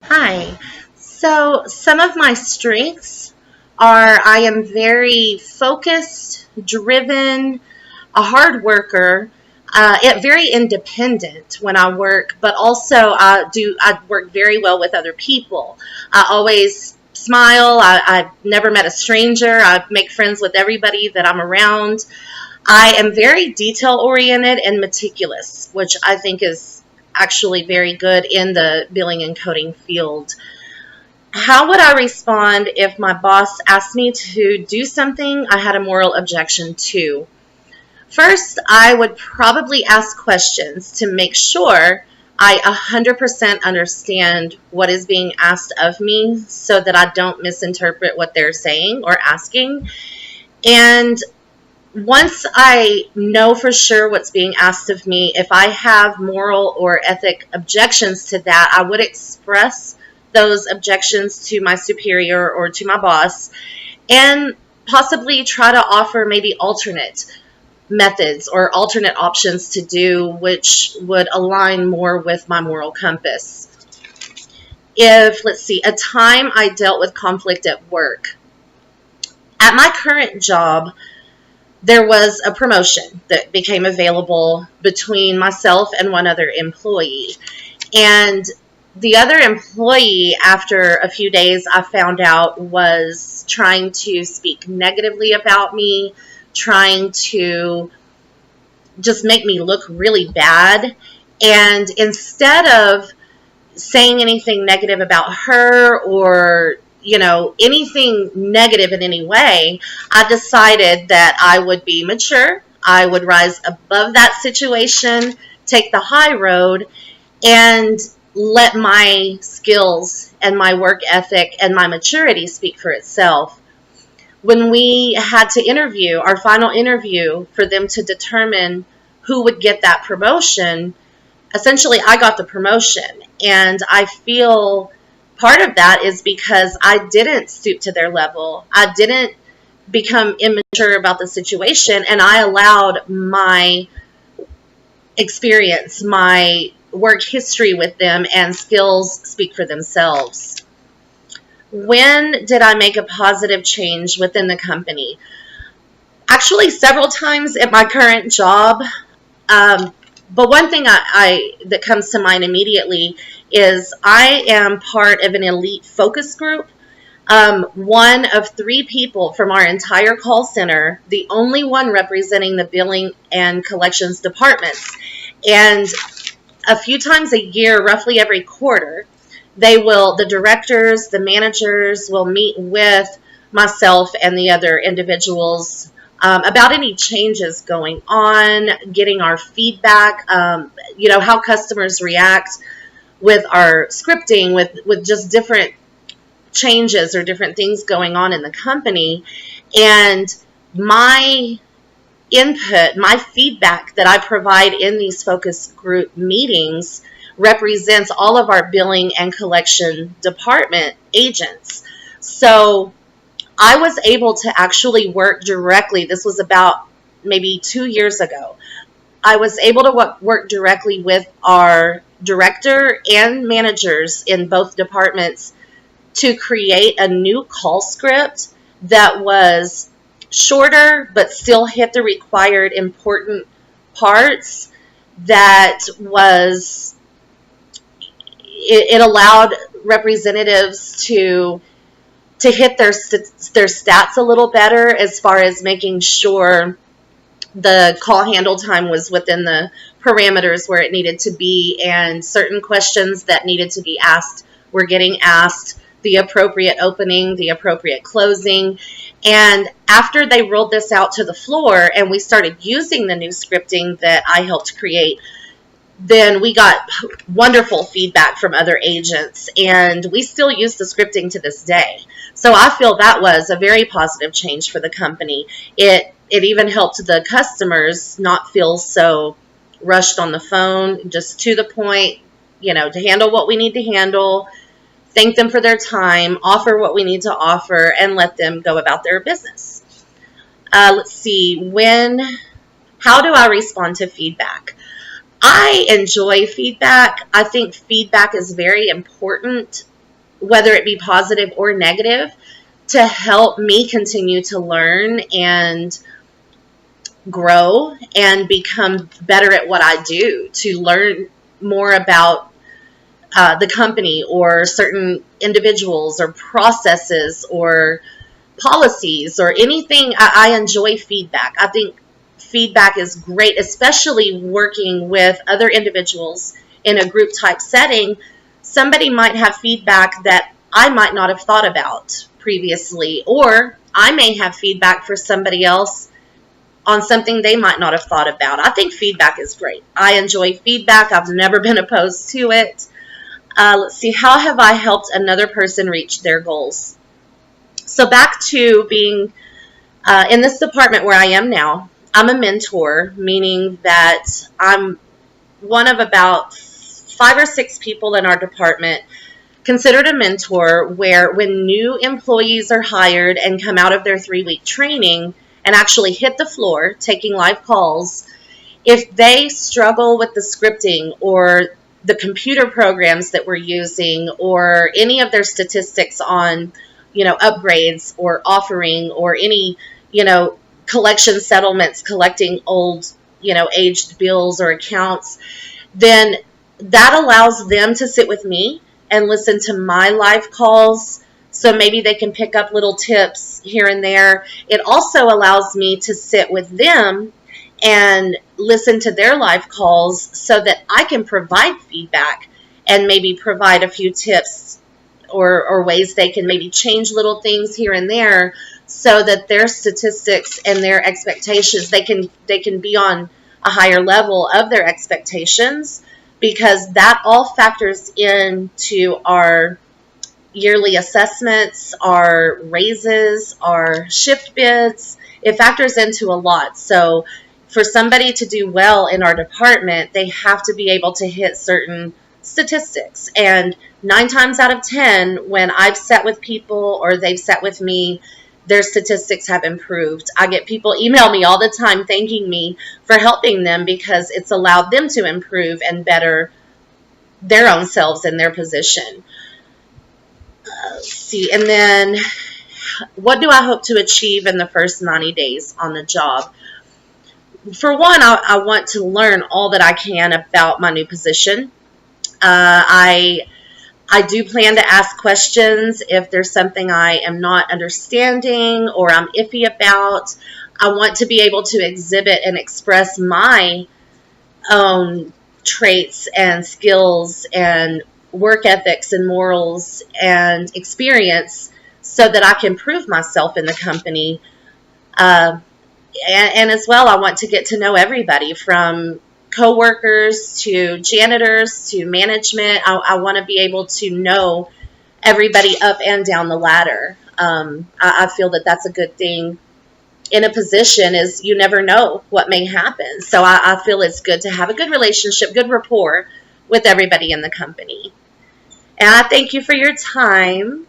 Hi. So, some of my strengths are I am very focused, driven, a hard worker, very independent when I work, but also I work very well with other people. I always smile. I've never met a stranger. I make friends with everybody that I'm around. I am very detail oriented and meticulous, which I think is actually very good in the billing and coding field. How would I respond if my boss asked me to do something I had a moral objection to? First, I would probably ask questions to make sure I 100% understand what is being asked of me so that I don't misinterpret what they're saying or asking. And once I know for sure what's being asked of me, if I have moral or ethic objections to that, I would express those objections to my superior or to my boss and possibly try to offer maybe alternate methods or alternate options to do which would align more with my moral compass. If, let's see, a time I dealt with conflict at work. At my current job, there was a promotion that became available between myself and one other employee. And the other employee, after a few days, I found out was trying to speak negatively about me, trying to just make me look really bad. And instead of saying anything negative about her or anything negative in any way, I decided that I would be mature. I would rise above that situation, take the high road, and let my skills and my work ethic and my maturity speak for itself. When we had to interview, our final interview for them to determine who would get that promotion, essentially I got the promotion. And I feel part of that is because I didn't stoop to their level. I didn't become immature about the situation, and I allowed my experience, my work history with them, and skills speak for themselves. When did I make a positive change within the company? Actually, several times at my current job. But one thing that comes to mind immediately is I am part of an elite focus group. One of three people from our entire call center, the only one representing the billing and collections departments. And a few times a year, roughly every quarter, the directors, the managers will meet with myself and the other individuals about any changes going on, getting our feedback, how customers react with our scripting, with just different changes or different things going on in the company. And my input, my feedback that I provide in these focus group meetings represents all of our billing and collection department agents. So I was able to actually work directly. This was about maybe 2 years ago. I was able to work directly with our director and managers in both departments to create a new call script that was shorter but still hit the required important parts. It allowed representatives to hit their stats a little better as far as making sure the call handle time was within the parameters where it needed to be, and certain questions that needed to be asked were getting asked, the appropriate opening, the appropriate closing. And after they rolled this out to the floor and we started using the new scripting that I helped create, then we got wonderful feedback from other agents, and we still use the scripting to this day. So I feel that was a very positive change for the company. It even helped the customers not feel so rushed on the phone, just to the point, to handle what we need to handle, thank them for their time, offer what we need to offer, and let them go about their business. Let's see, how do I respond to feedback? I enjoy feedback. I think feedback is very important, whether it be positive or negative, to help me continue to learn and grow and become better at what I do, to learn more about the company or certain individuals or processes or policies or anything. I enjoy feedback. I think feedback is great, especially working with other individuals in a group type setting. Somebody might have feedback that I might not have thought about previously, or I may have feedback for somebody else on something they might not have thought about. I think feedback is great. I enjoy feedback. I've never been opposed to it. Let's see, how have I helped another person reach their goals? So back to being in this department where I am now, I'm a mentor, meaning that I'm one of about 5 or 6 people in our department considered a mentor, where when new employees are hired and come out of their 3-week training and actually hit the floor taking live calls, if they struggle with the scripting or the computer programs that we're using or any of their statistics on, upgrades or offering or any, collection settlements, collecting old, aged bills or accounts, then that allows them to sit with me and listen to my live calls. So maybe they can pick up little tips here and there. It also allows me to sit with them and listen to their live calls so that I can provide feedback and maybe provide a few tips or ways they can maybe change little things here and there so that their statistics and their expectations, they can be on a higher level of their expectations, because that all factors into our yearly assessments, our raises, our shift bids. It factors into a lot. So for somebody to do well in our department, they have to be able to hit certain statistics. And 9 times out of 10, when I've sat with people or they've sat with me, their statistics have improved. I get people email me all the time thanking me for helping them because it's allowed them to improve and better their own selves in their position. Let's see. And then what do I hope to achieve in the first 90 days on the job? For one, I want to learn all that I can about my new position. I do plan to ask questions if there's something I am not understanding or I'm iffy about. I want to be able to exhibit and express my own traits and skills and work ethics and morals and experience so that I can prove myself in the company. And as well, I want to get to know everybody from coworkers to janitors to management. I want to be able to know everybody up and down the ladder. I feel that that's a good thing in a position, is you never know what may happen. So I feel it's good to have a good relationship, good rapport with everybody in the company. And I thank you for your time.